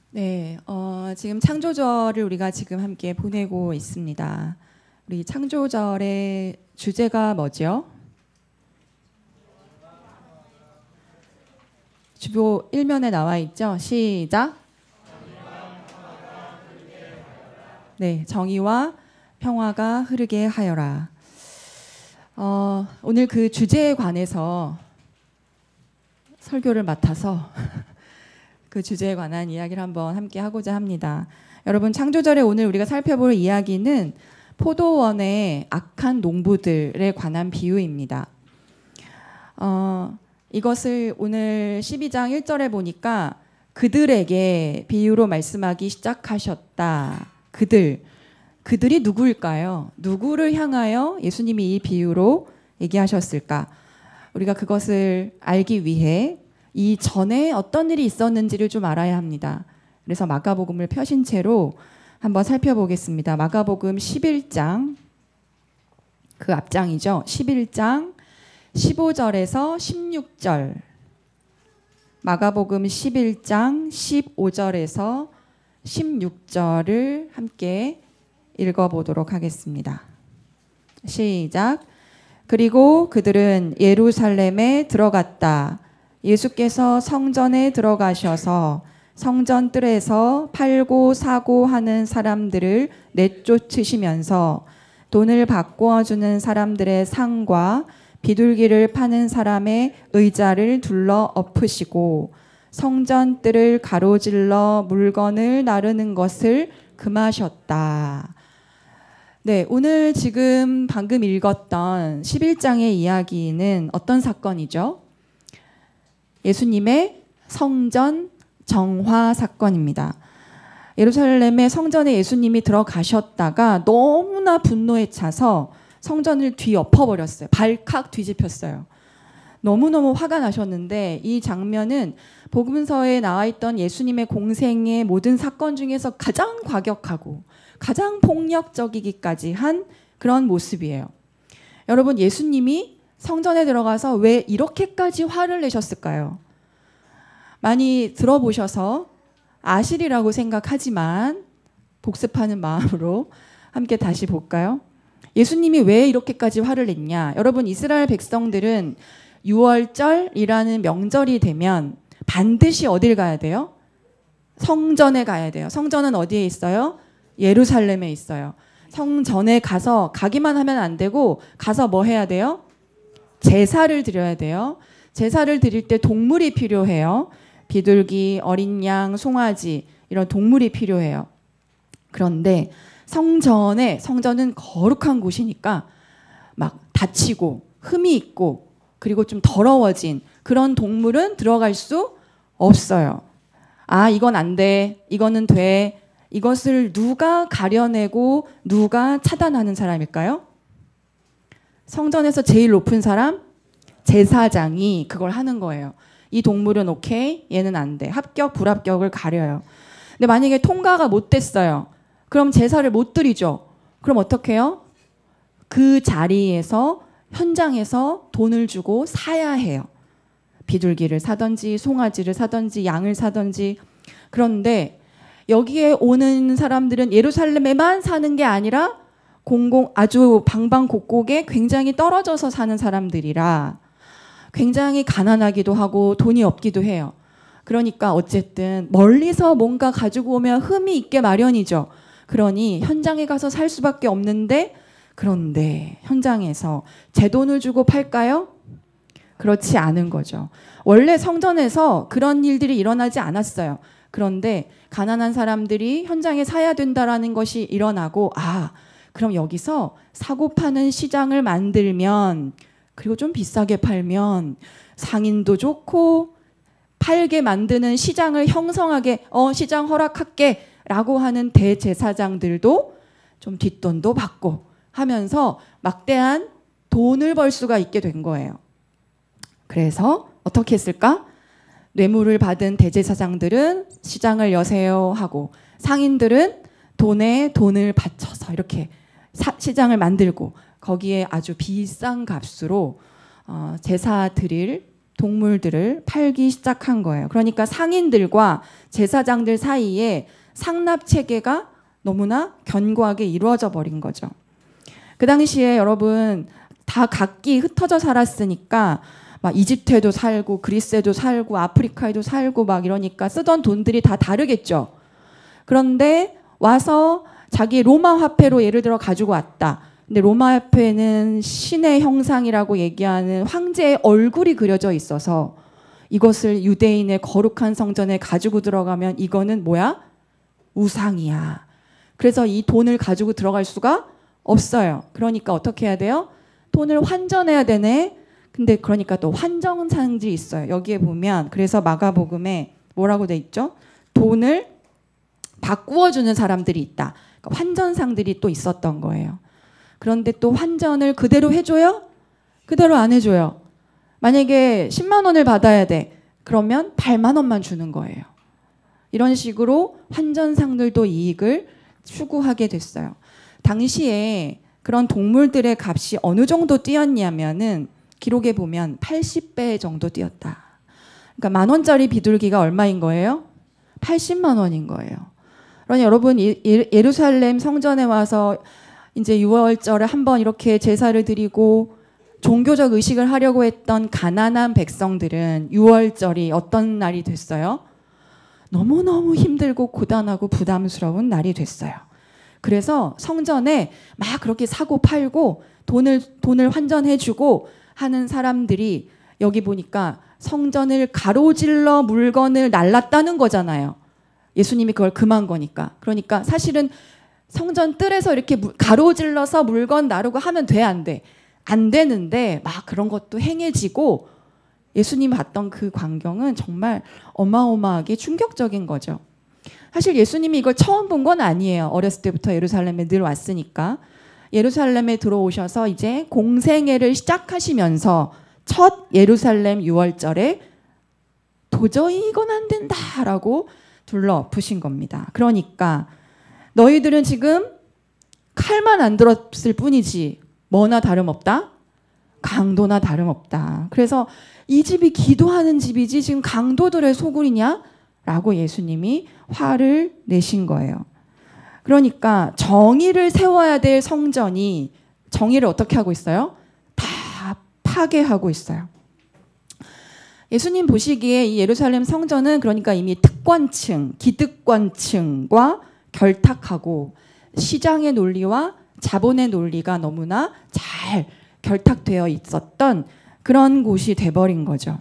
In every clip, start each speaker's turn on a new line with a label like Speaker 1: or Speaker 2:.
Speaker 1: 네, 지금 창조절을 우리가 지금 함께 보내고 있습니다. 우리 창조절의 주제가 뭐죠? 주보 1면에 나와 있죠? 시작. 네, 정의와 평화가 흐르게 하여라. 오늘 그 주제에 관해서 설교를 맡아서 그 주제에 관한 이야기를 한번 함께 하고자 합니다. 여러분, 창조절에 오늘 우리가 살펴볼 이야기는 포도원의 악한 농부들에 관한 비유입니다. 이것을 오늘 12장 1절에 보니까 그들에게 비유로 말씀하기 시작하셨다. 그들이 누구일까요? 누구를 향하여 예수님이 이 비유로 얘기하셨을까? 우리가 그것을 알기 위해 이 전에 어떤 일이 있었는지를 좀 알아야 합니다. 그래서 마가복음을 펴신 채로 한번 살펴보겠습니다. 마가복음 11장, 그 앞장이죠. 11장 15절에서 16절. 마가복음 11장 15절에서 16절을 함께 읽어보도록 하겠습니다. 시작. 그리고 그들은 예루살렘에 들어갔다. 예수께서 성전에 들어가셔서 성전 뜰에서 팔고 사고 하는 사람들을 내쫓으시면서 돈을 바꾸어 주는 사람들의 상과 비둘기를 파는 사람의 의자를 둘러 엎으시고 성전 뜰을 가로질러 물건을 나르는 것을 금하셨다. 네, 오늘 지금 방금 읽었던 11장의 이야기는 어떤 사건이죠? 예수님의 성전 정화 사건입니다. 예루살렘의 성전에 예수님이 들어가셨다가 너무나 분노에 차서 성전을 뒤엎어버렸어요. 발칵 뒤집혔어요. 너무너무 화가 나셨는데 이 장면은 복음서에 나와 있던 예수님의 공생의 모든 사건 중에서 가장 과격하고 가장 폭력적이기까지 한 그런 모습이에요. 여러분, 예수님이 성전에 들어가서 왜 이렇게까지 화를 내셨을까요? 많이 들어보셔서 아시리라고 생각하지만 복습하는 마음으로 함께 다시 볼까요? 예수님이 왜 이렇게까지 화를 냈냐? 여러분, 이스라엘 백성들은 6월절이라는 명절이 되면 반드시 어딜 가야 돼요? 성전에 가야 돼요. 성전은 어디에 있어요? 예루살렘에 있어요. 성전에 가서 가기만 하면 안 되고 가서 뭐 해야 돼요? 제사를 드려야 돼요. 제사를 드릴 때 동물이 필요해요. 비둘기, 어린 양, 송아지 이런 동물이 필요해요. 그런데 성전은 거룩한 곳이니까 막 다치고 흠이 있고 그리고 좀 더러워진 그런 동물은 들어갈 수 없어요. 아, 이건 안 돼. 이거는 돼. 이것을 누가 가려내고 누가 차단하는 사람일까요? 성전에서 제일 높은 사람? 제사장이 그걸 하는 거예요. 이 동물은 오케이, 얘는 안 돼. 합격, 불합격을 가려요. 근데 만약에 통과가 못 됐어요. 그럼 제사를 못 드리죠. 그럼 어떻게 해요? 그 자리에서 현장에서 돈을 주고 사야 해요. 비둘기를 사든지 송아지를 사든지 양을 사든지. 그런데 여기에 오는 사람들은 예루살렘에만 사는 게 아니라 아주 방방곡곡에 굉장히 떨어져서 사는 사람들이라 굉장히 가난하기도 하고 돈이 없기도 해요. 그러니까 어쨌든 멀리서 뭔가 가지고 오면 흠이 있게 마련이죠. 그러니 현장에 가서 살 수밖에 없는데, 그런데 현장에서 제 돈을 주고 팔까요? 그렇지 않은 거죠. 원래 성전에서 그런 일들이 일어나지 않았어요. 그런데 가난한 사람들이 현장에 사야 된다라는 것이 일어나고, 그럼 여기서 사고 파는 시장을 만들면, 그리고 좀 비싸게 팔면 상인도 좋고 팔게 만드는 시장을 형성하게 시장 허락할게 라고 하는 대제사장들도 좀 뒷돈도 받고 하면서 막대한 돈을 벌 수가 있게 된 거예요. 그래서 어떻게 했을까? 뇌물을 받은 대제사장들은 시장을 여세요 하고 상인들은 돈에 돈을 바쳐서 이렇게 시장을 만들고 거기에 아주 비싼 값으로 제사 드릴 동물들을 팔기 시작한 거예요. 그러니까 상인들과 제사장들 사이에 상납 체계가 너무나 견고하게 이루어져 버린 거죠. 그 당시에 여러분 다 각기 흩어져 살았으니까 막 이집트에도 살고 그리스에도 살고 아프리카에도 살고 막 이러니까 쓰던 돈들이 다 다르겠죠. 그런데 와서 자기 로마 화폐로 예를 들어 가지고 왔다. 근데 로마 화폐는 신의 형상이라고 얘기하는 황제의 얼굴이 그려져 있어서 이것을 유대인의 거룩한 성전에 가지고 들어가면 이거는 뭐야? 우상이야. 그래서 이 돈을 가지고 들어갈 수가 없어요. 그러니까 어떻게 해야 돼요? 돈을 환전해야 되네. 근데 그러니까 또 환정상들이 있어요. 여기에 보면 그래서 마가복음에 뭐라고 돼 있죠? 돈을 바꾸어 주는 사람들이 있다. 그러니까 환전상들이 또 있었던 거예요. 그런데 또 환전을 그대로 해줘요? 그대로 안 해줘요. 만약에 10만 원을 받아야 돼. 그러면 8만 원만 주는 거예요. 이런 식으로 환전상들도 이익을 추구하게 됐어요. 당시에 그런 동물들의 값이 어느 정도 뛰었냐면은 기록에 보면 80배 정도 뛰었다. 그러니까 10,000원짜리 비둘기가 얼마인 거예요? 80만 원인 거예요. 그러니 여러분 예루살렘 성전에 와서 이제 6월절에 한번 이렇게 제사를 드리고 종교적 의식을 하려고 했던 가난한 백성들은 6월절이 어떤 날이 됐어요? 너무너무 힘들고 고단하고 부담스러운 날이 됐어요. 그래서 성전에 막 그렇게 사고 팔고 돈을 환전해주고 하는 사람들이 여기 보니까 성전을 가로질러 물건을 날랐다는 거잖아요. 예수님이 그걸 금한 거니까. 그러니까 사실은 성전 뜰에서 이렇게 가로질러서 물건 나르고 하면 돼, 안 돼? 안 되는데 막 그런 것도 행해지고 예수님 봤던 그 광경은 정말 어마어마하게 충격적인 거죠. 사실 예수님이 이걸 처음 본 건 아니에요. 어렸을 때부터 예루살렘에 늘 왔으니까. 예루살렘에 들어오셔서 이제 공생애를 시작하시면서 첫 예루살렘 6월절에 도저히 이건 안 된다라고 둘러엎으신 겁니다. 그러니까 너희들은 지금 칼만 안 들었을 뿐이지 뭐나 다름없다? 강도나 다름없다. 그래서 이 집이 기도하는 집이지 지금 강도들의 소굴이냐? 라고 예수님이 화를 내신 거예요. 그러니까 정의를 세워야 될 성전이 정의를 어떻게 하고 있어요? 다 파괴하고 있어요. 예수님 보시기에 이 예루살렘 성전은 그러니까 이미 특권층, 기득권층과 결탁하고 시장의 논리와 자본의 논리가 너무나 잘 결탁되어 있었던 그런 곳이 돼버린 거죠.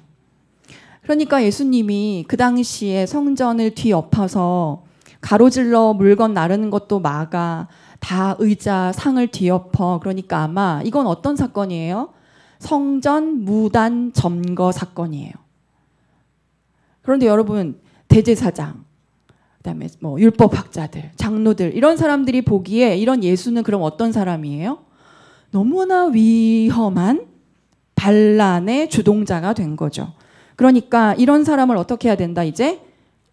Speaker 1: 그러니까 예수님이 그 당시에 성전을 뒤엎어서 가로질러 물건 나르는 것도 막아 다 의자, 상을 뒤엎어. 그러니까 아마 이건 어떤 사건이에요? 성전 무단 점거 사건이에요. 그런데 여러분 대제사장, 그다음에 뭐 율법학자들, 장로들 이런 사람들이 보기에 이런 예수는 그럼 어떤 사람이에요? 너무나 위험한 반란의 주동자가 된 거죠. 그러니까 이런 사람을 어떻게 해야 된다? 이제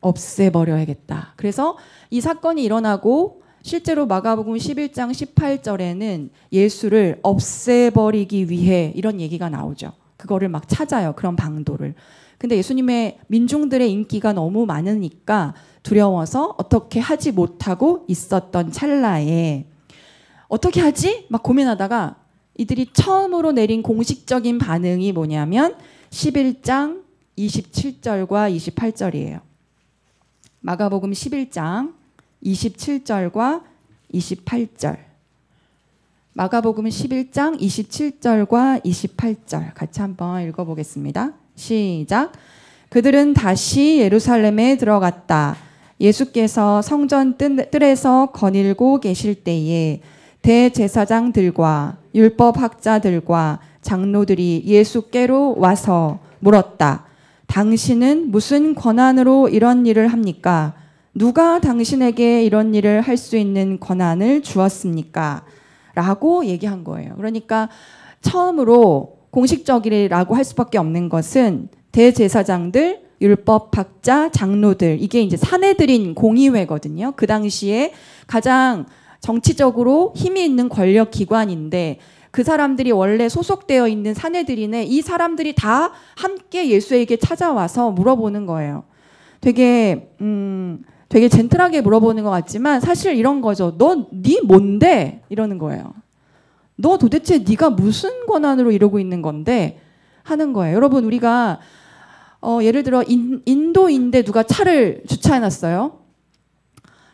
Speaker 1: 없애버려야겠다. 그래서 이 사건이 일어나고 실제로 마가복음 11장 18절에는 예수를 없애버리기 위해 이런 얘기가 나오죠. 그거를 막 찾아요. 그런 방도를. 근데 예수님의 민중들의 인기가 너무 많으니까 두려워서 어떻게 하지 못하고 있었던 찰나에 어떻게 하지? 막 고민하다가 이들이 처음으로 내린 공식적인 반응이 뭐냐면 11장 27절과 28절이에요. 마가복음 11장 27절과 28절. 마가복음 11장 27절과 28절 같이 한번 읽어보겠습니다. 시작. 그들은 다시 예루살렘에 들어갔다. 예수께서 성전 뜰에서 거닐고 계실 때에 대제사장들과 율법학자들과 장로들이 예수께로 와서 물었다. 당신은 무슨 권한으로 이런 일을 합니까? 누가 당신에게 이런 일을 할 수 있는 권한을 주었습니까? 라고 얘기한 거예요. 그러니까 처음으로 공식적이라고 할 수밖에 없는 것은 대제사장들, 율법학자, 장로들, 이게 이제 사내들인 공의회거든요. 그 당시에 가장 정치적으로 힘이 있는 권력 기관인데 그 사람들이 원래 소속되어 있는 사내들이네. 이 사람들이 다 함께 예수에게 찾아와서 물어보는 거예요. 되게 젠틀하게 물어보는 것 같지만 사실 이런 거죠. 네 뭔데? 이러는 거예요. 너 도대체 네가 무슨 권한으로 이러고 있는 건데? 하는 거예요. 여러분 우리가 예를 들어 인도인데 누가 차를 주차해놨어요.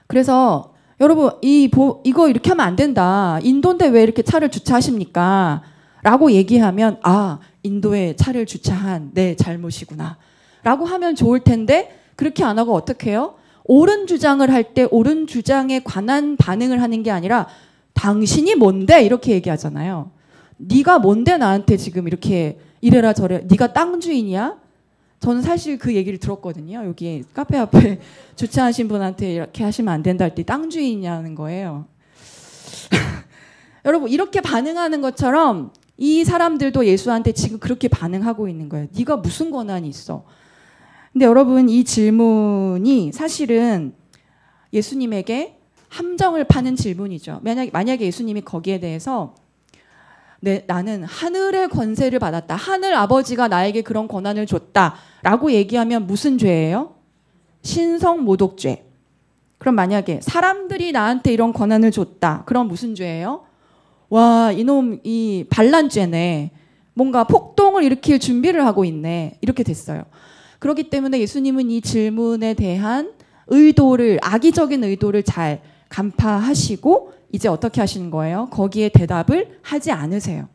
Speaker 1: 그래서 여러분 이거 이렇게 하면 안 된다. 인도인데 왜 이렇게 차를 주차하십니까? 라고 얘기하면 인도에 차를 주차한 내 잘못이구나 라고 하면 좋을 텐데 그렇게 안 하고 어떻게 해요? 옳은 주장을 할 때 옳은 주장에 관한 반응을 하는 게 아니라 당신이 뭔데? 이렇게 얘기하잖아요. 네가 뭔데 나한테 지금 이렇게 이래라 저래. 네가 땅 주인이야? 저는 사실 그 얘기를 들었거든요. 여기 카페 앞에 주차하신 분한테 이렇게 하시면 안 된다 할 때 땅 주인이냐는 거예요. 여러분 이렇게 반응하는 것처럼 이 사람들도 예수한테 지금 그렇게 반응하고 있는 거예요. 네가 무슨 권한이 있어? 근데 여러분 이 질문이 사실은 예수님에게 함정을 파는 질문이죠. 만약에 예수님이 거기에 대해서 나는 하늘의 권세를 받았다. 하늘 아버지가 나에게 그런 권한을 줬다. 라고 얘기하면 무슨 죄예요? 신성모독죄. 그럼 만약에 사람들이 나한테 이런 권한을 줬다. 그럼 무슨 죄예요? 와, 이놈 이 반란죄네. 뭔가 폭동을 일으킬 준비를 하고 있네. 이렇게 됐어요. 그렇기 때문에 예수님은 이 질문에 대한 악의적인 의도를 잘 간파하시고 이제 어떻게 하시는 거예요? 거기에 대답을 하지 않으세요.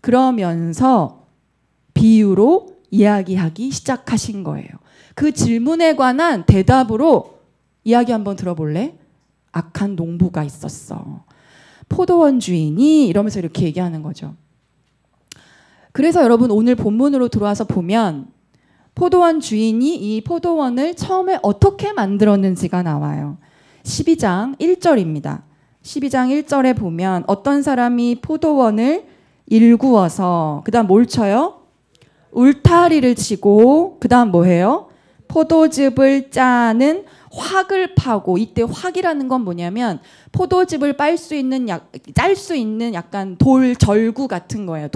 Speaker 1: 그러면서 비유로 이야기하기 시작하신 거예요. 그 질문에 관한 대답으로 이야기 한번 들어볼래? 악한 농부가 있었어. 포도원 주인이 이러면서 이렇게 얘기하는 거죠. 그래서 여러분 오늘 본문으로 들어와서 보면 포도원 주인이 이 포도원을 처음에 어떻게 만들었는지가 나와요. 12장 1절입니다. 12장 1절에 보면 어떤 사람이 포도원을 일구어서 그 다음 뭘 쳐요? 울타리를 치고 그 다음 뭐해요? 포도즙을 짜는 확을 파고, 이때 확이라는 건 뭐냐면 포도즙을 짤 수 있는 약간 돌 절구 같은 거예요.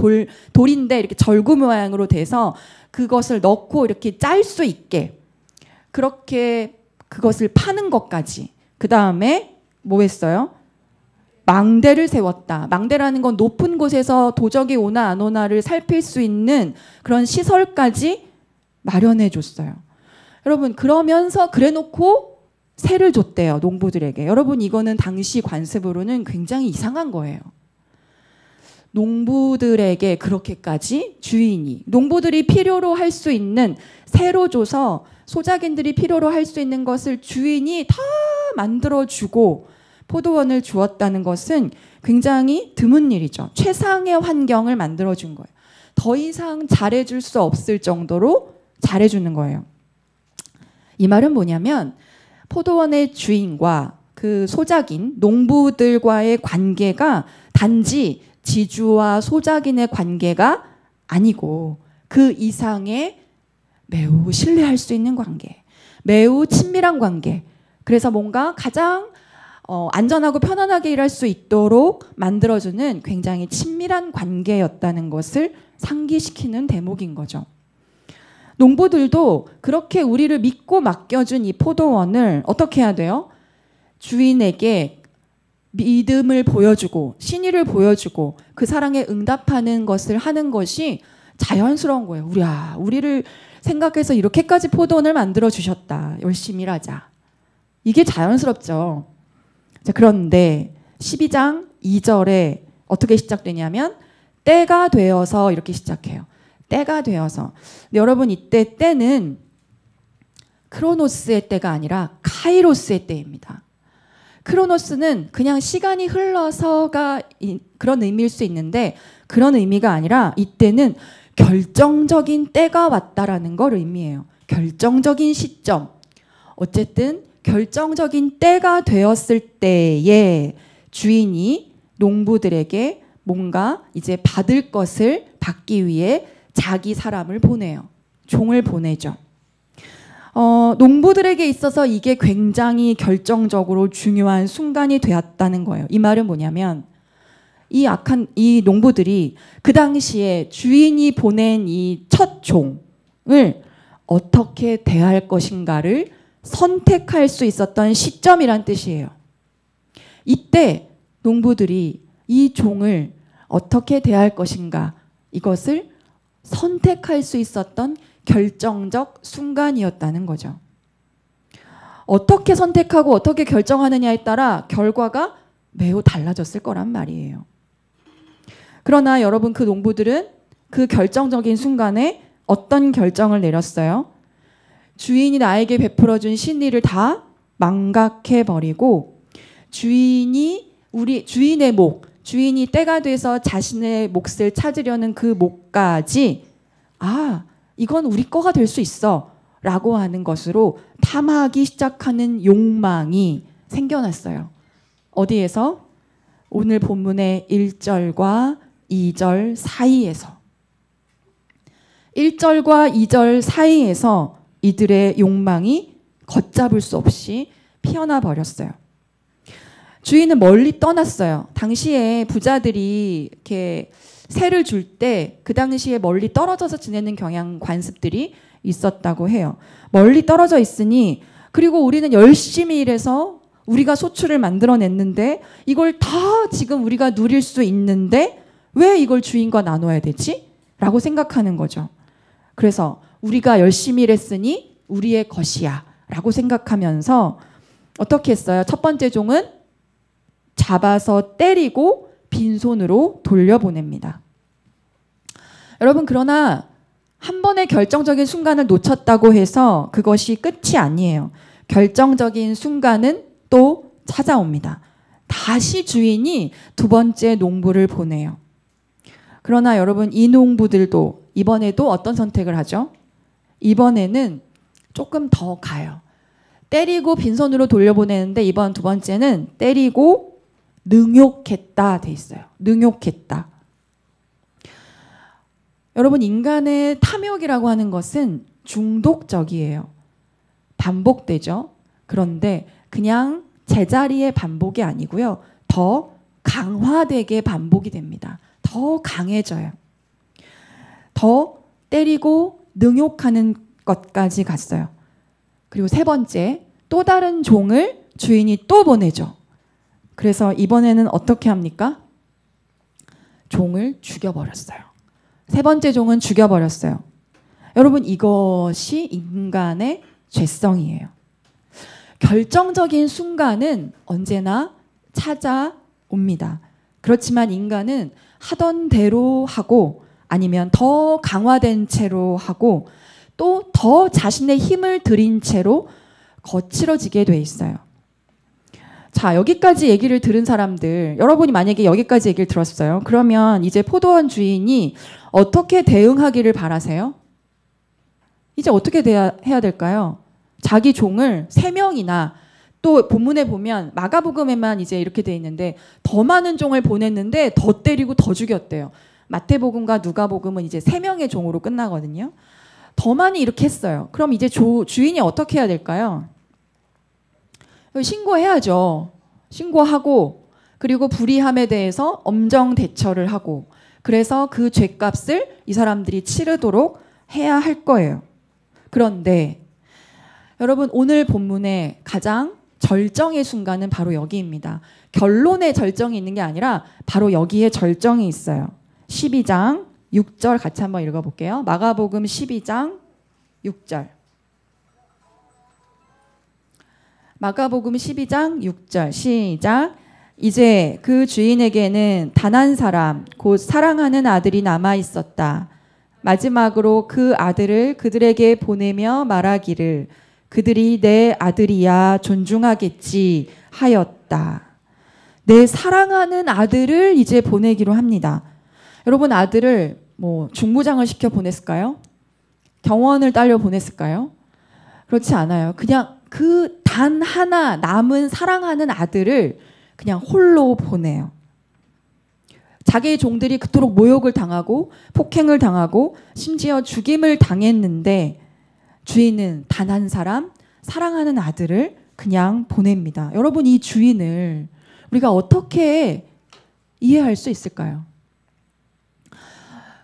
Speaker 1: 돌인데 이렇게 절구 모양으로 돼서 그것을 넣고 이렇게 짤 수 있게 그렇게 그것을 파는 것까지. 그 다음에 뭐 했어요? 망대를 세웠다. 망대라는 건 높은 곳에서 도적이 오나 안 오나를 살필 수 있는 그런 시설까지 마련해 줬어요. 여러분 그러면서 그래놓고 세를 줬대요. 농부들에게. 여러분 이거는 당시 관습으로는 굉장히 이상한 거예요. 농부들에게 그렇게까지 주인이, 농부들이 필요로 할 수 있는 세로 줘서 소작인들이 필요로 할 수 있는 것을 주인이 다 만들어주고 포도원을 주었다는 것은 굉장히 드문 일이죠. 최상의 환경을 만들어준 거예요. 더 이상 잘해줄 수 없을 정도로 잘해주는 거예요. 이 말은 뭐냐면 포도원의 주인과 그 소작인, 농부들과의 관계가 단지 지주와 소작인의 관계가 아니고 그 이상의 매우 신뢰할 수 있는 관계, 매우 친밀한 관계. 그래서 뭔가 가장 안전하고 편안하게 일할 수 있도록 만들어주는 굉장히 친밀한 관계였다는 것을 상기시키는 대목인 거죠. 농부들도 그렇게 우리를 믿고 맡겨준 이 포도원을 어떻게 해야 돼요? 주인에게 믿음을 보여주고 신의를 보여주고 그 사랑에 응답하는 것을 하는 것이 자연스러운 거예요. 우리를 생각해서 이렇게까지 포도원을 만들어 주셨다. 열심히 일하자. 이게 자연스럽죠. 자, 그런데 12장 2절에 어떻게 시작되냐면 때가 되어서 이렇게 시작해요. 때가 되어서. 근데 여러분 이때 때는 크로노스의 때가 아니라 카이로스의 때입니다. 크로노스는 그냥 시간이 흘러서가 그런 의미일 수 있는데 그런 의미가 아니라 이때는 결정적인 때가 왔다라는 걸 의미해요. 결정적인 시점. 어쨌든 결정적인 때가 되었을 때에 주인이 농부들에게 뭔가 이제 받을 것을 받기 위해 자기 사람을 보내요. 종을 보내죠. 농부들에게 있어서 이게 굉장히 결정적으로 중요한 순간이 되었다는 거예요. 이 말은 뭐냐면 이 농부들이 그 당시에 주인이 보낸 이 첫 종을 어떻게 대할 것인가를 선택할 수 있었던 시점이란 뜻이에요. 이때 농부들이 이 종을 어떻게 대할 것인가 이것을 선택할 수 있었던 결정적 순간이었다는 거죠. 어떻게 선택하고 어떻게 결정하느냐에 따라 결과가 매우 달라졌을 거란 말이에요. 그러나 여러분 그 농부들은 그 결정적인 순간에 어떤 결정을 내렸어요? 주인이 나에게 베풀어준 신의를 다 망각해버리고 주인이 때가 돼서 자신의 몫을 찾으려는 그 몫까지 이건 우리 거가 될 수 있어 라고 하는 것으로 탐하기 시작하는 욕망이 생겨났어요. 어디에서? 오늘 본문의 1절과 2절 사이에서. 1절과 2절 사이에서 이들의 욕망이 걷잡을 수 없이 피어나 버렸어요. 주인은 멀리 떠났어요. 당시에 부자들이 이렇게 세를 줄 때 그 당시에 멀리 떨어져서 지내는 경향 관습들이 있었다고 해요. 멀리 떨어져 있으니 그리고 우리는 열심히 일해서 우리가 소출을 만들어냈는데 이걸 다 지금 우리가 누릴 수 있는데 왜 이걸 주인과 나눠야 되지? 라고 생각하는 거죠. 그래서 우리가 열심히 일했으니 우리의 것이야 라고 생각하면서 어떻게 했어요? 첫 번째 종은 잡아서 때리고 빈손으로 돌려보냅니다. 여러분 그러나 한 번의 결정적인 순간을 놓쳤다고 해서 그것이 끝이 아니에요. 결정적인 순간은 또 찾아옵니다. 다시 주인이 두 번째 농부를 보내요. 그러나 여러분 이 농부들도 이번에도 어떤 선택을 하죠? 이번에는 조금 더 가요. 때리고 빈손으로 돌려보내는데 이번 두 번째는 때리고 능욕했다 돼 있어요. 능욕했다. 여러분 인간의 탐욕이라고 하는 것은 중독적이에요. 반복되죠. 그런데 그냥 제자리의 반복이 아니고요. 더 강화되게 반복이 됩니다. 더 강해져요. 더 때리고 능욕하는 것까지 갔어요. 그리고 세 번째, 또 다른 종을 주인이 또 보내죠. 그래서 이번에는 어떻게 합니까? 종을 죽여버렸어요. 세 번째 종은 죽여버렸어요. 여러분 이것이 인간의 죄성이에요. 결정적인 순간은 언제나 찾아옵니다. 그렇지만 인간은 하던 대로 하고 아니면 더 강화된 채로 하고 또 더 자신의 힘을 들인 채로 거칠어지게 돼 있어요. 자, 여기까지 얘기를 들은 사람들, 여러분이 만약에 여기까지 얘기를 들었어요. 그러면 이제 포도원 주인이 어떻게 대응하기를 바라세요? 이제 어떻게 해야 될까요? 자기 종을 3명이나 또 본문에 보면 마가복음에만 이제 이렇게 돼 있는데 더 많은 종을 보냈는데 더 때리고 더 죽였대요. 마태복음과 누가복음은 이제 3명의 종으로 끝나거든요. 더 많이 이렇게 했어요. 그럼 이제 주인이 어떻게 해야 될까요? 신고해야죠. 신고하고 그리고 불의함에 대해서 엄정 대처를 하고 그래서 그 죄값을 이 사람들이 치르도록 해야 할 거예요. 그런데 여러분 오늘 본문의 가장 절정의 순간은 바로 여기입니다. 결론의 절정이 있는 게 아니라 바로 여기에 절정이 있어요. 12장 6절 같이 한번 읽어볼게요. 마가복음 12장 6절. 마가복음 12장 6절 시작. 이제 그 주인에게는 단 한 사람 곧 사랑하는 아들이 남아 있었다. 마지막으로 그 아들을 그들에게 보내며 말하기를 그들이 내 아들이야 존중하겠지 하였다. 내 사랑하는 아들을 이제 보내기로 합니다. 여러분 아들을 중무장을 시켜 보냈을까요? 경원을 딸려 보냈을까요? 그렇지 않아요. 그냥 그 단 하나 남은 사랑하는 아들을 그냥 홀로 보내요. 자기의 종들이 그토록 모욕을 당하고 폭행을 당하고 심지어 죽임을 당했는데 주인은 단 한 사람 사랑하는 아들을 그냥 보냅니다. 여러분 이 주인을 우리가 어떻게 이해할 수 있을까요?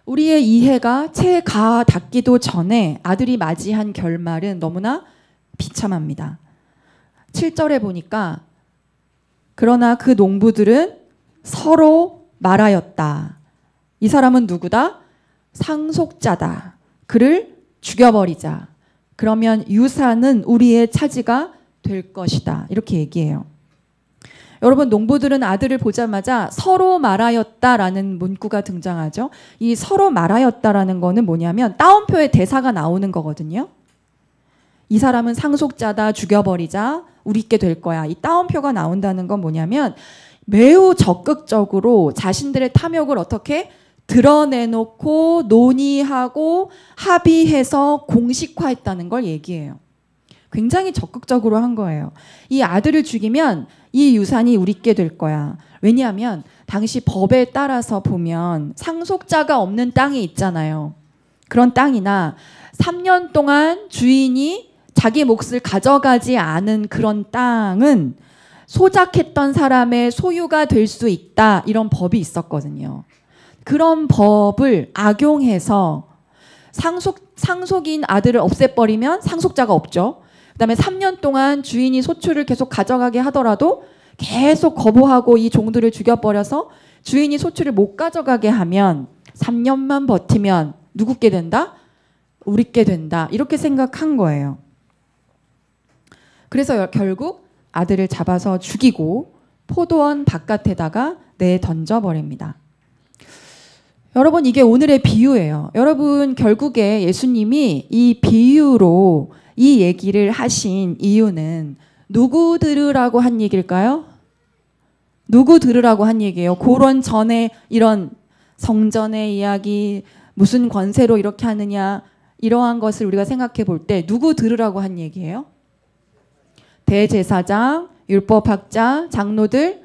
Speaker 1: 우리의 이해가 채 가 닿기도 전에 아들이 맞이한 결말은 너무나 비참합니다. 7절에 보니까 그러나 그 농부들은 서로 말하였다. 이 사람은 누구다? 상속자다. 그를 죽여버리자. 그러면 유산은 우리의 차지가 될 것이다. 이렇게 얘기해요. 여러분, 농부들은 아들을 보자마자 서로 말하였다라는 문구가 등장하죠. 이 서로 말하였다라는 거는 뭐냐면 따옴표에 대사가 나오는 거거든요. 이 사람은 상속자다, 죽여버리자, 우리 있게 될 거야. 이 따옴표가 나온다는 건 뭐냐면 매우 적극적으로 자신들의 탐욕을 어떻게 드러내놓고 논의하고 합의해서 공식화했다는 걸 얘기해요. 굉장히 적극적으로 한 거예요. 이 아들을 죽이면 이 유산이 우리께 될 거야. 왜냐하면 당시 법에 따라서 보면 상속자가 없는 땅이 있잖아요. 그런 땅이나 3년 동안 주인이 자기 몫을 가져가지 않은 그런 땅은 소작했던 사람의 소유가 될 수 있다. 이런 법이 있었거든요. 그런 법을 악용해서 상속인 아들을 없애버리면 상속자가 없죠. 그다음에 3년 동안 주인이 소출을 계속 가져가게 하더라도 계속 거부하고 이 종들을 죽여버려서 주인이 소출을 못 가져가게 하면 3년만 버티면 누구께 된다? 우리께 된다. 이렇게 생각한 거예요. 그래서 결국 아들을 잡아서 죽이고 포도원 바깥에다가 내던져버립니다. 여러분, 이게 오늘의 비유예요. 여러분, 결국에 예수님이 이 비유로 이 얘기를 하신 이유는 누구 들으라고 한 얘기일까요? 누구 들으라고 한 얘기예요? 그런 전에 이런 성전의 이야기, 무슨 권세로 이렇게 하느냐, 이러한 것을 우리가 생각해 볼 때 누구 들으라고 한 얘기예요? 대제사장, 율법학자, 장로들,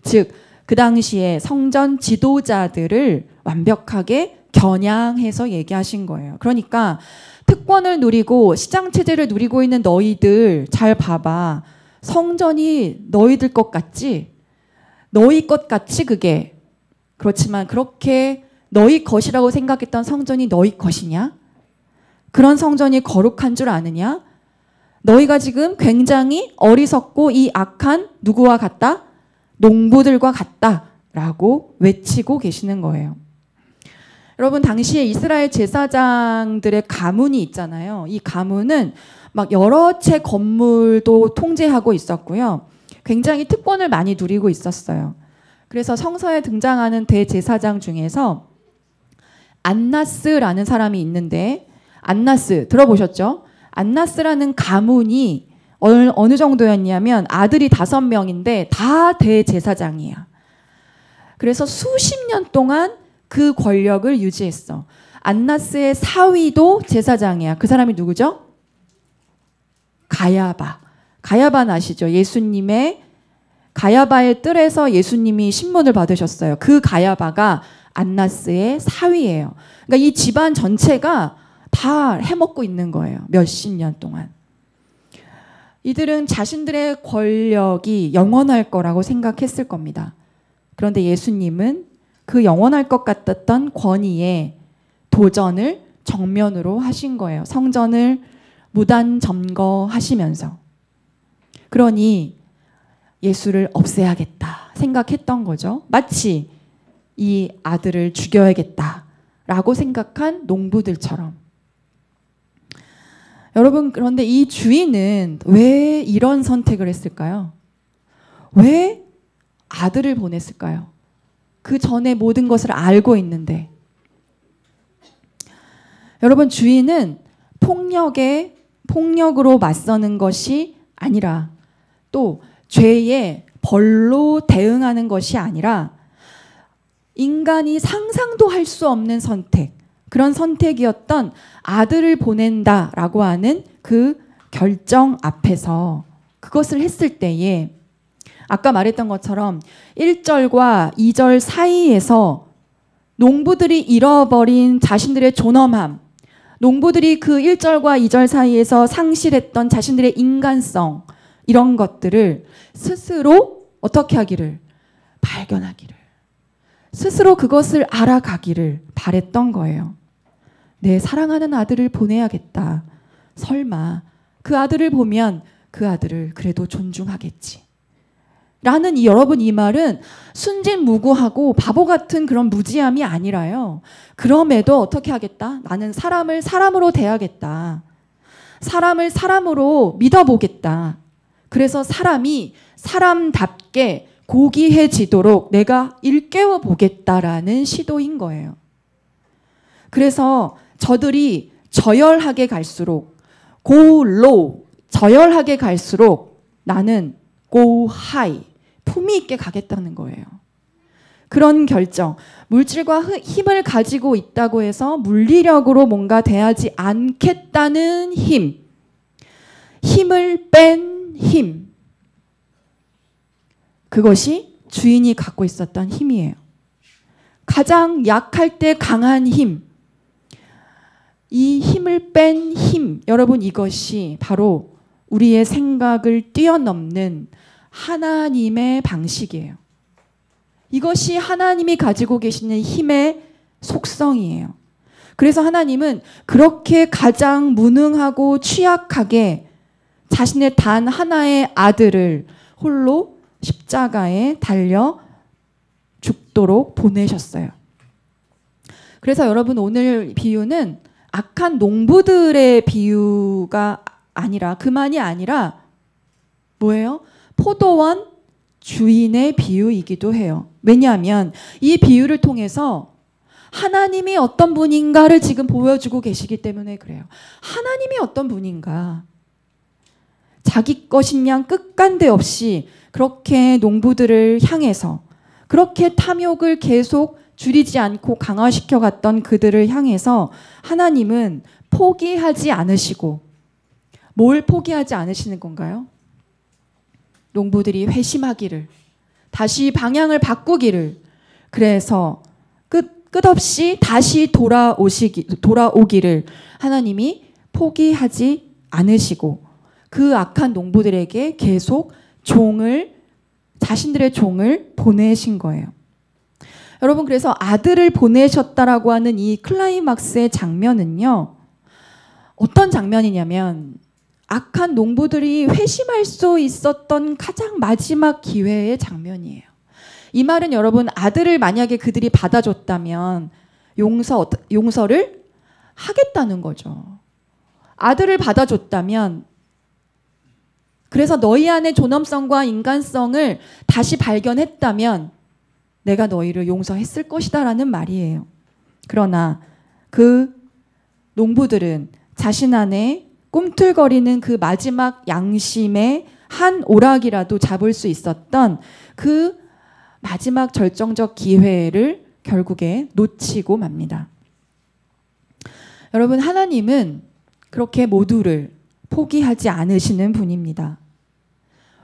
Speaker 1: 즉 그 당시에 성전 지도자들을 완벽하게 겨냥해서 얘기하신 거예요. 그러니까 특권을 누리고 시장체제를 누리고 있는 너희들 잘 봐봐. 성전이 너희들 것 같지? 너희 것 같이 그게. 그렇지만 그렇게 너희 것이라고 생각했던 성전이 너희 것이냐? 그런 성전이 거룩한 줄 아느냐? 너희가 지금 굉장히 어리석고 이 악한 누구와 같다? 농부들과 같다라고 외치고 계시는 거예요. 여러분, 당시에 이스라엘 제사장들의 가문이 있잖아요. 이 가문은 막 여러 채 건물도 통제하고 있었고요. 굉장히 특권을 많이 누리고 있었어요. 그래서 성서에 등장하는 대제사장 중에서 안나스라는 사람이 있는데, 안나스 들어보셨죠? 안나스라는 가문이 어느 정도였냐면 아들이 5명인데 다 대제사장이야. 그래서 수십 년 동안 그 권력을 유지했어. 안나스의 사위도 제사장이야. 그 사람이 누구죠? 가야바. 가야바 아시죠? 예수님의 가야바의 뜰에서 예수님이 신문을 받으셨어요. 그 가야바가 안나스의 사위예요. 그러니까 이 집안 전체가 다 해먹고 있는 거예요. 몇십 년 동안. 이들은 자신들의 권력이 영원할 거라고 생각했을 겁니다. 그런데 예수님은 그 영원할 것 같았던 권위에 도전을 정면으로 하신 거예요. 성전을 무단 점거하시면서. 그러니 예수를 없애야겠다 생각했던 거죠. 마치 이 아들을 죽여야겠다라고 생각한 농부들처럼. 여러분, 그런데 이 주인은 왜 이런 선택을 했을까요? 왜 아들을 보냈을까요? 그 전에 모든 것을 알고 있는데. 여러분, 주인은 폭력으로 맞서는 것이 아니라 또 죄에 벌로 대응하는 것이 아니라 인간이 상상도 할 수 없는 선택, 그런 선택이었던 아들을 보낸다라고 하는 그 결정 앞에서 그것을 했을 때에 아까 말했던 것처럼 1절과 2절 사이에서 농부들이 잃어버린 자신들의 존엄함, 농부들이 그 1절과 2절 사이에서 상실했던 자신들의 인간성, 이런 것들을 스스로 어떻게 하기를? 발견하기를. 스스로 그것을 알아가기를 바랬던 거예요. 내 사랑하는 아들을 보내야겠다. 설마 그 아들을 보면 그 아들을 그래도 존중하겠지. 라는 여러분 이 말은 순진무구하고 바보 같은 그런 무지함이 아니라요. 그럼에도 어떻게 하겠다? 나는 사람을 사람으로 대하겠다. 사람을 사람으로 믿어보겠다. 그래서 사람이 사람답게 고귀해지도록 내가 일깨워 보겠다라는 시도인 거예요. 그래서 저들이 저열하게 갈수록 go low, 저열하게 갈수록 나는 go high, 품위 있게 가겠다는 거예요. 그런 결정, 물질과 힘을 가지고 있다고 해서 물리력으로 뭔가 대하지 않겠다는 힘, 힘을 뺀 힘, 그것이 주인이 갖고 있었던 힘이에요. 가장 약할 때 강한 힘, 이 힘을 뺀 힘, 여러분 이것이 바로 우리의 생각을 뛰어넘는 하나님의 방식이에요. 이것이 하나님이 가지고 계시는 힘의 속성이에요. 그래서 하나님은 그렇게 가장 무능하고 취약하게 자신의 단 하나의 아들을 홀로 십자가에 달려 죽도록 보내셨어요. 그래서 여러분 오늘 비유는 악한 농부들의 비유가 아니라 그만이 아니라 뭐예요? 포도원 주인의 비유이기도 해요. 왜냐하면 이 비유를 통해서 하나님이 어떤 분인가를 지금 보여주고 계시기 때문에 그래요. 하나님이 어떤 분인가? 자기 것인 양 끝간데 없이 그렇게 농부들을 향해서 그렇게 탐욕을 계속 줄이지 않고 강화시켜 갔던 그들을 향해서 하나님은 포기하지 않으시고 뭘 포기하지 않으시는 건가요? 농부들이 회심하기를, 다시 방향을 바꾸기를, 그래서 끝없이 다시 돌아오기를 하나님이 포기하지 않으시고 그 악한 농부들에게 계속 자신들의 종을 보내신 거예요. 여러분, 그래서 아들을 보내셨다라고 하는 이 클라이막스의 장면은요, 어떤 장면이냐면 악한 농부들이 회심할 수 있었던 가장 마지막 기회의 장면이에요. 이 말은 여러분, 아들을 만약에 그들이 받아줬다면 용서를 하겠다는 거죠. 아들을 받아줬다면, 그래서 너희 안의 존엄성과 인간성을 다시 발견했다면 내가 너희를 용서했을 것이다 라는 말이에요. 그러나 그 농부들은 자신 안에 꿈틀거리는 그 마지막 양심의 한 오락이라도 잡을 수 있었던 그 마지막 절정적 기회를 결국에 놓치고 맙니다. 여러분, 하나님은 그렇게 모두를 포기하지 않으시는 분입니다.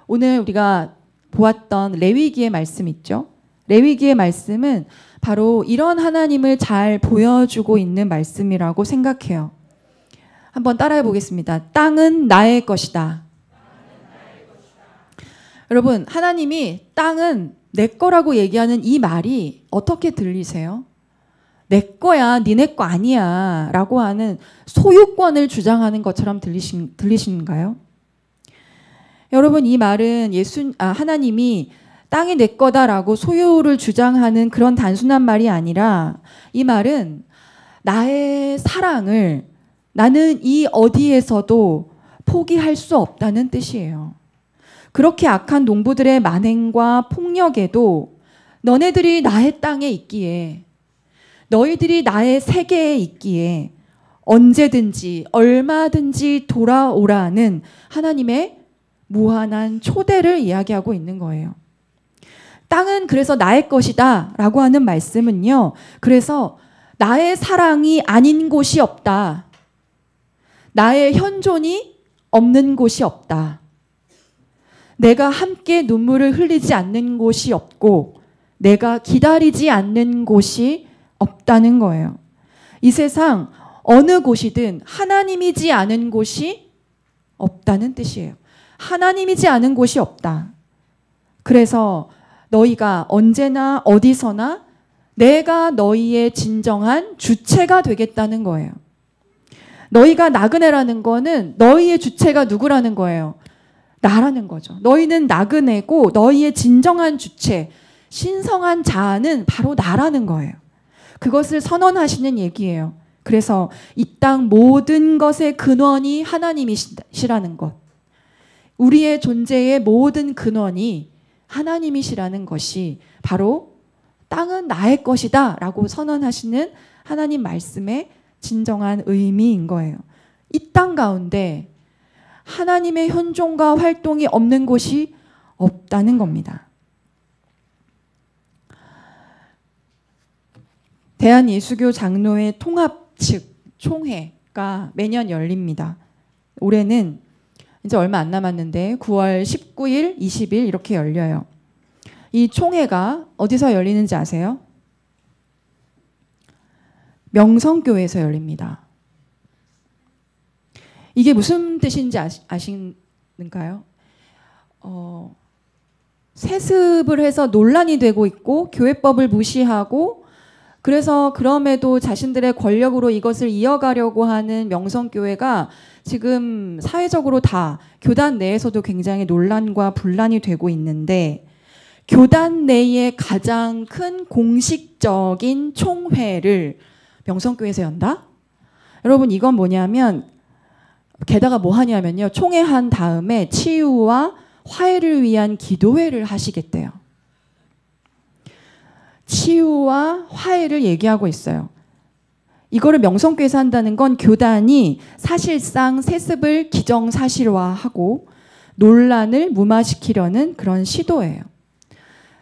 Speaker 1: 오늘 우리가 보았던 레위기의 말씀 있죠? 레위기의 말씀은 바로 이런 하나님을 잘 보여주고 있는 말씀이라고 생각해요. 한번 따라해 보겠습니다. 땅은 나의 것이다. 여러분, 하나님이 땅은 내 거라고 얘기하는 이 말이 어떻게 들리세요? 내 거야, 니네 거 아니야 라고 하는 소유권을 주장하는 것처럼 들리시는가요? 여러분, 이 말은 하나님이 땅이 내 거다라고 소유를 주장하는 그런 단순한 말이 아니라 이 말은 나의 사랑을 나는 이 어디에서도 포기할 수 없다는 뜻이에요. 그렇게 악한 농부들의 만행과 폭력에도 너네들이 나의 땅에 있기에, 너희들이 나의 세계에 있기에 언제든지 얼마든지 돌아오라는 하나님의 무한한 초대를 이야기하고 있는 거예요. 땅은 그래서 나의 것이다 라고 하는 말씀은요, 그래서 나의 사랑이 아닌 곳이 없다. 나의 현존이 없는 곳이 없다. 내가 함께 눈물을 흘리지 않는 곳이 없고 내가 기다리지 않는 곳이 없다는 거예요. 이 세상 어느 곳이든 하나님이지 않은 곳이 없다는 뜻이에요. 하나님이지 않은 곳이 없다. 그래서 너희가 언제나 어디서나 내가 너희의 진정한 주체가 되겠다는 거예요. 너희가 나그네라는 거는 너희의 주체가 누구라는 거예요? 나라는 거죠. 너희는 나그네고 너희의 진정한 주체, 신성한 자아는 바로 나라는 거예요. 그것을 선언하시는 얘기예요. 그래서 이 땅 모든 것의 근원이 하나님이시라는 것. 우리의 존재의 모든 근원이 하나님이시라는 것이 바로 땅은 나의 것이다 라고 선언하시는 하나님 말씀의 진정한 의미인 거예요. 이 땅 가운데 하나님의 현존과 활동이 없는 곳이 없다는 겁니다. 대한예수교 장로회 통합 측 총회가 매년 열립니다. 올해는 이제 얼마 안 남았는데 9월 19일, 20일 이렇게 열려요. 이 총회가 어디서 열리는지 아세요? 명성교회에서 열립니다. 이게 무슨 뜻인지 아시는가요? 세습을 해서 논란이 되고 있고 교회법을 무시하고 그래서 그럼에도 자신들의 권력으로 이것을 이어가려고 하는 명성교회가 지금 사회적으로 다 교단 내에서도 굉장히 논란과 분란이 되고 있는데 교단 내의 가장 큰 공식적인 총회를 명성교회에서 연다? 여러분 이건 뭐냐면 게다가 뭐 하냐면요. 총회한 다음에 치유와 화해를 위한 기도회를 하시겠대요. 치유와 화해를 얘기하고 있어요. 이거를 명성교회에서 한다는 건 교단이 사실상 세습을 기정사실화하고 논란을 무마시키려는 그런 시도예요.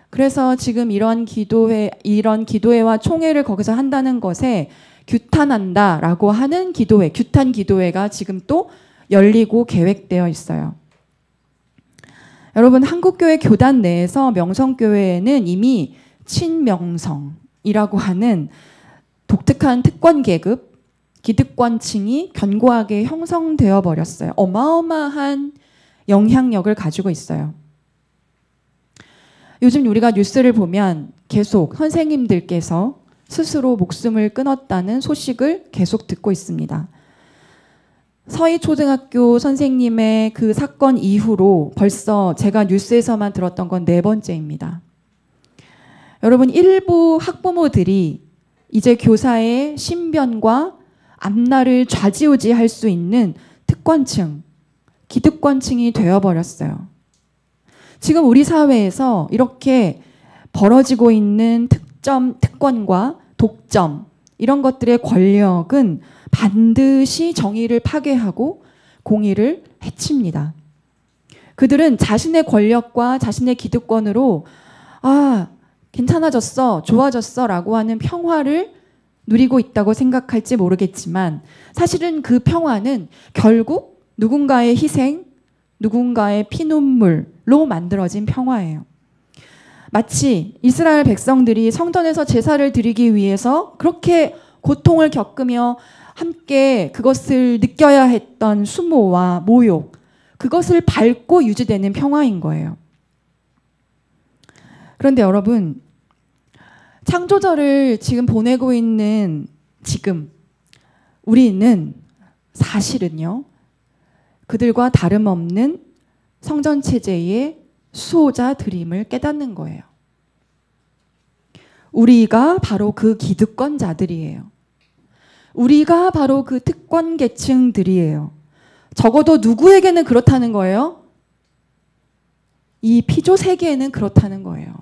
Speaker 1: 그래서 지금 이런 기도회와 총회를 거기서 한다는 것에 규탄한다라고 하는 기도회, 규탄 기도회가 지금 또 열리고 계획되어 있어요. 여러분 한국교회 교단 내에서 명성교회에는 이미 친명성이라고 하는 독특한 특권 계급, 기득권층이 견고하게 형성되어 버렸어요. 어마어마한 영향력을 가지고 있어요. 요즘 우리가 뉴스를 보면 계속 선생님들께서 스스로 목숨을 끊었다는 소식을 계속 듣고 있습니다. 서희초등학교 선생님의 그 사건 이후로 벌써 제가 뉴스에서만 들었던 건 4번째입니다. 여러분 일부 학부모들이 이제 교사의 신변과 앞날을 좌지우지할 수 있는 특권층, 기득권층이 되어버렸어요. 지금 우리 사회에서 이렇게 벌어지고 있는 특권과 독점 이런 것들의 권력은 반드시 정의를 파괴하고 공의를 해칩니다. 그들은 자신의 권력과 자신의 기득권으로 괜찮아졌어, 좋아졌어 라고 하는 평화를 누리고 있다고 생각할지 모르겠지만 사실은 그 평화는 결국 누군가의 희생, 누군가의 피눈물로 만들어진 평화예요. 마치 이스라엘 백성들이 성전에서 제사를 드리기 위해서 그렇게 고통을 겪으며 함께 그것을 느껴야 했던 수모와 모욕, 그것을 밟고 유지되는 평화인 거예요. 그런데 여러분, 창조절을 지금 보내고 있는 지금 우리는 사실은요, 그들과 다름없는 성전체제의 수호자들임을 깨닫는 거예요. 우리가 바로 그 기득권자들이에요. 우리가 바로 그 특권 계층들이에요. 적어도 누구에게는 그렇다는 거예요? 이 피조 세계에는 그렇다는 거예요.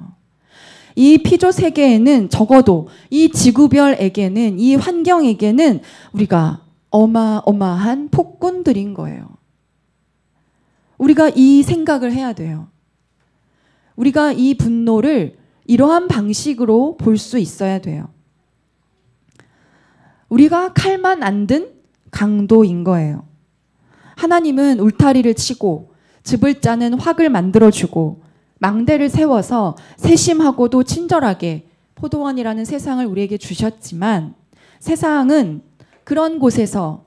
Speaker 1: 이 피조 세계에는 적어도 이 지구별에게는, 이 환경에게는 우리가 어마어마한 폭군들인 거예요. 우리가 이 생각을 해야 돼요. 우리가 이 분노를 이러한 방식으로 볼 수 있어야 돼요. 우리가 칼만 안 든 강도인 거예요. 하나님은 울타리를 치고 즙을 짜는 확을 만들어주고 망대를 세워서 세심하고도 친절하게 포도원이라는 세상을 우리에게 주셨지만 세상은 그런 곳에서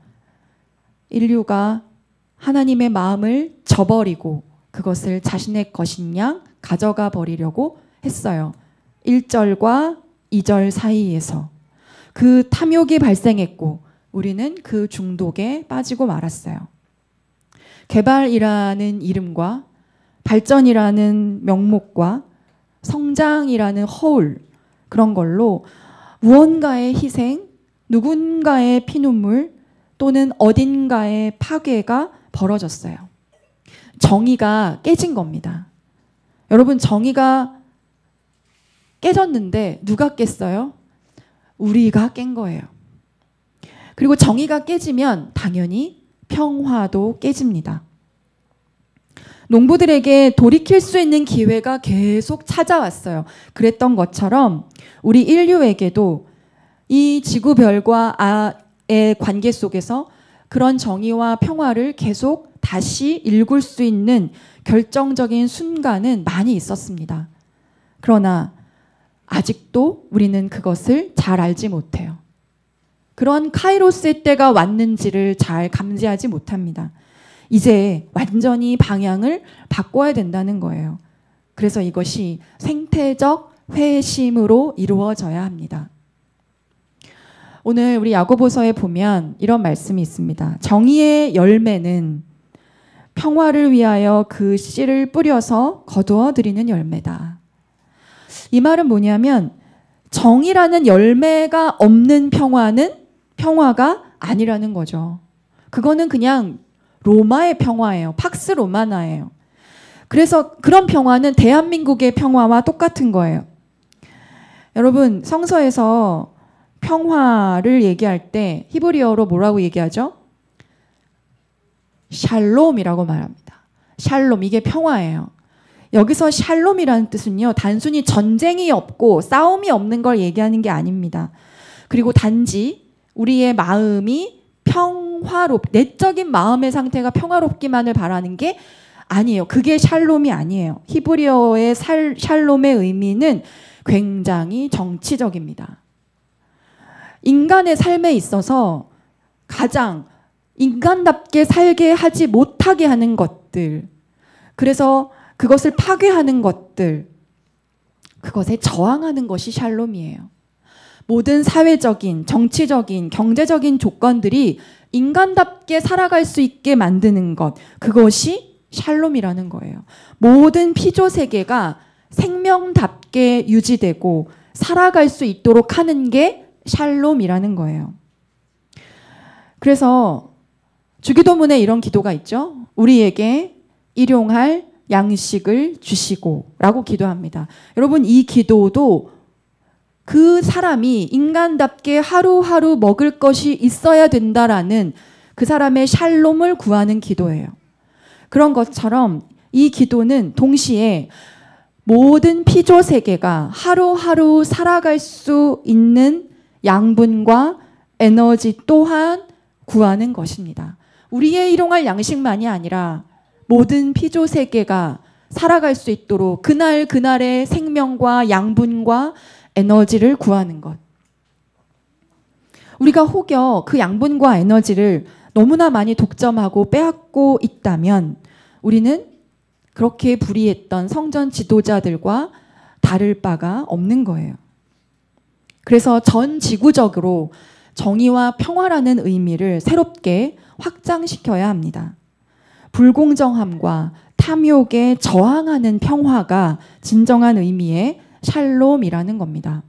Speaker 1: 인류가 하나님의 마음을 저버리고 그것을 자신의 것인 양 가져가 버리려고 했어요. 1절과 2절 사이에서 그 탐욕이 발생했고 우리는 그 중독에 빠지고 말았어요. 개발이라는 이름과 발전이라는 명목과 성장이라는 허울, 그런 걸로 무언가의 희생, 누군가의 피눈물 또는 어딘가의 파괴가 벌어졌어요. 정의가 깨진 겁니다. 여러분, 정의가 깨졌는데 누가 깼어요? 우리가 깬 거예요. 그리고 정의가 깨지면 당연히 평화도 깨집니다. 농부들에게 돌이킬 수 있는 기회가 계속 찾아왔어요. 그랬던 것처럼 우리 인류에게도 이 지구별과의 관계 속에서 그런 정의와 평화를 계속 다시 일굴 수 있는 결정적인 순간은 많이 있었습니다. 그러나 아직도 우리는 그것을 잘 알지 못해요. 그런 카이로스의 때가 왔는지를 잘 감지하지 못합니다. 이제 완전히 방향을 바꿔야 된다는 거예요. 그래서 이것이 생태적 회심으로 이루어져야 합니다. 오늘 우리 야고보서에 보면 이런 말씀이 있습니다. 정의의 열매는 평화를 위하여 그 씨를 뿌려서 거두어 드리는 열매다. 이 말은 뭐냐면 정의라는 열매가 없는 평화는 평화가 아니라는 거죠. 그거는 그냥 로마의 평화예요. 팍스 로마나예요. 그래서 그런 평화는 대한민국의 평화와 똑같은 거예요. 여러분, 성서에서 평화를 얘기할 때 히브리어로 뭐라고 얘기하죠? 샬롬이라고 말합니다. 샬롬, 이게 평화예요. 여기서 샬롬이라는 뜻은요, 단순히 전쟁이 없고 싸움이 없는 걸 얘기하는 게 아닙니다. 그리고 단지 우리의 마음이 내적인 마음의 상태가 평화롭기만을 바라는 게 아니에요. 그게 샬롬이 아니에요. 히브리어의 샬롬의 의미는 굉장히 정치적입니다. 인간의 삶에 있어서 가장 인간답게 살게 하지 못하게 하는 것들, 그래서 그것을 파괴하는 것들, 그것에 저항하는 것이 샬롬이에요. 모든 사회적인, 정치적인, 경제적인 조건들이 인간답게 살아갈 수 있게 만드는 것, 그것이 샬롬이라는 거예요. 모든 피조 세계가 생명답게 유지되고 살아갈 수 있도록 하는 게 샬롬이라는 거예요. 그래서 주기도문에 이런 기도가 있죠. 우리에게 일용할 양식을 주시고 라고 기도합니다. 여러분, 이 기도도 그 사람이 인간답게 하루하루 먹을 것이 있어야 된다라는 그 사람의 샬롬을 구하는 기도예요. 그런 것처럼 이 기도는 동시에 모든 피조 세계가 하루하루 살아갈 수 있는 양분과 에너지 또한 구하는 것입니다. 우리의 일용할 양식만이 아니라 모든 피조 세계가 살아갈 수 있도록 그날의 생명과 양분과 에너지를 구하는 것. 우리가 혹여 그 양분과 에너지를 너무나 많이 독점하고 빼앗고 있다면 우리는 그렇게 불의했던 성전 지도자들과 다를 바가 없는 거예요. 그래서 전 지구적으로 정의와 평화라는 의미를 새롭게 확장시켜야 합니다. 불공정함과 탐욕에 저항하는 평화가 진정한 의미의 샬롬이라는 겁니다.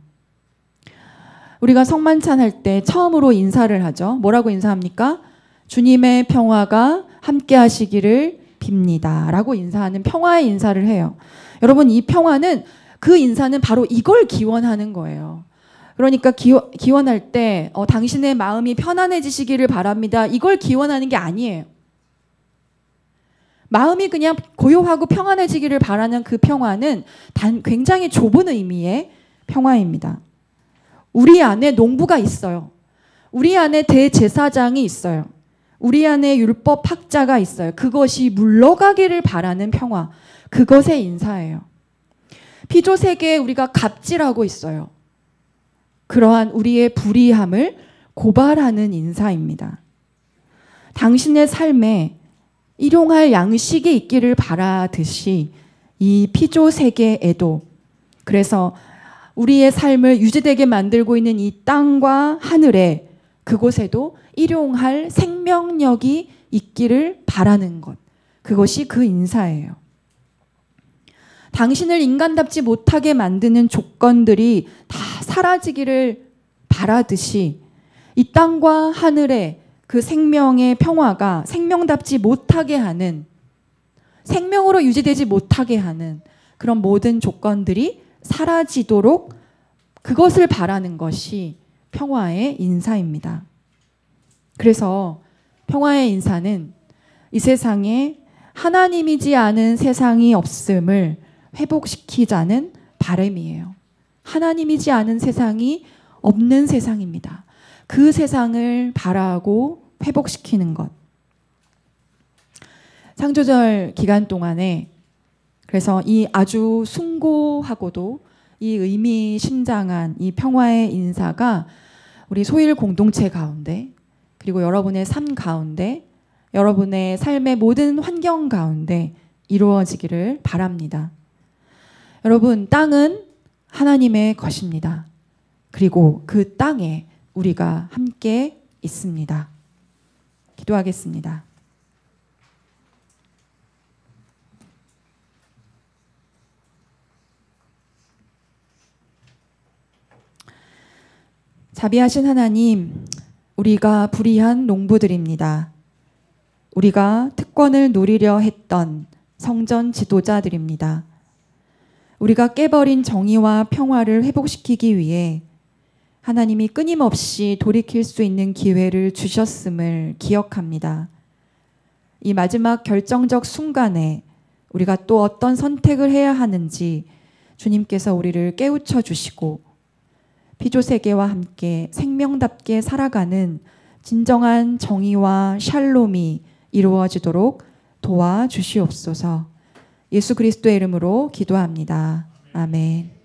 Speaker 1: 우리가 성만찬 할 때 처음으로 인사를 하죠. 뭐라고 인사합니까? 주님의 평화가 함께 하시기를 빕니다. 라고 인사하는 평화의 인사를 해요. 여러분, 이 평화는, 그 인사는 바로 이걸 기원하는 거예요. 그러니까 기원할 때 당신의 마음이 편안해지시기를 바랍니다. 이걸 기원하는 게 아니에요. 마음이 그냥 고요하고 평안해지기를 바라는 그 평화는 굉장히 좁은 의미의 평화입니다. 우리 안에 농부가 있어요. 우리 안에 대제사장이 있어요. 우리 안에 율법학자가 있어요. 그것이 물러가기를 바라는 평화, 그것의 인사예요. 피조세계에 우리가 갑질하고 있어요. 그러한 우리의 불의함을 고발하는 인사입니다. 당신의 삶에 일용할 양식이 있기를 바라듯이 이 피조 세계에도, 그래서 우리의 삶을 유지되게 만들고 있는 이 땅과 하늘에 그곳에도 일용할 생명력이 있기를 바라는 것. 그것이 그 인사예요. 당신을 인간답지 못하게 만드는 조건들이 다 사라지기를 바라듯이 이 땅과 하늘에 그 생명의 평화가 생명답지 못하게 하는, 생명으로 유지되지 못하게 하는 그런 모든 조건들이 사라지도록 그것을 바라는 것이 평화의 인사입니다. 그래서 평화의 인사는 이 세상에 하나님이지 않은 세상이 없음을 회복시키자는 바람이에요. 하나님이지 않은 세상이 없는 세상입니다. 그 세상을 바라고 회복시키는 것. 상조절 기간 동안에 그래서 이 아주 숭고하고도 이 의미심장한 이 평화의 인사가 우리 소일 공동체 가운데, 그리고 여러분의 삶 가운데, 여러분의 삶의 모든 환경 가운데 이루어지기를 바랍니다. 여러분, 땅은 하나님의 것입니다. 그리고 그 땅에 우리가 함께 있습니다. 기도하겠습니다. 자비하신 하나님, 우리가 불의한 농부들입니다. 우리가 특권을 누리려 했던 성전 지도자들입니다. 우리가 깨버린 정의와 평화를 회복시키기 위해 하나님이 끊임없이 돌이킬 수 있는 기회를 주셨음을 기억합니다. 이 마지막 결정적 순간에 우리가 또 어떤 선택을 해야 하는지 주님께서 우리를 깨우쳐 주시고 피조세계와 함께 생명답게 살아가는 진정한 정의와 샬롬이 이루어지도록 도와주시옵소서. 예수 그리스도의 이름으로 기도합니다. 아멘.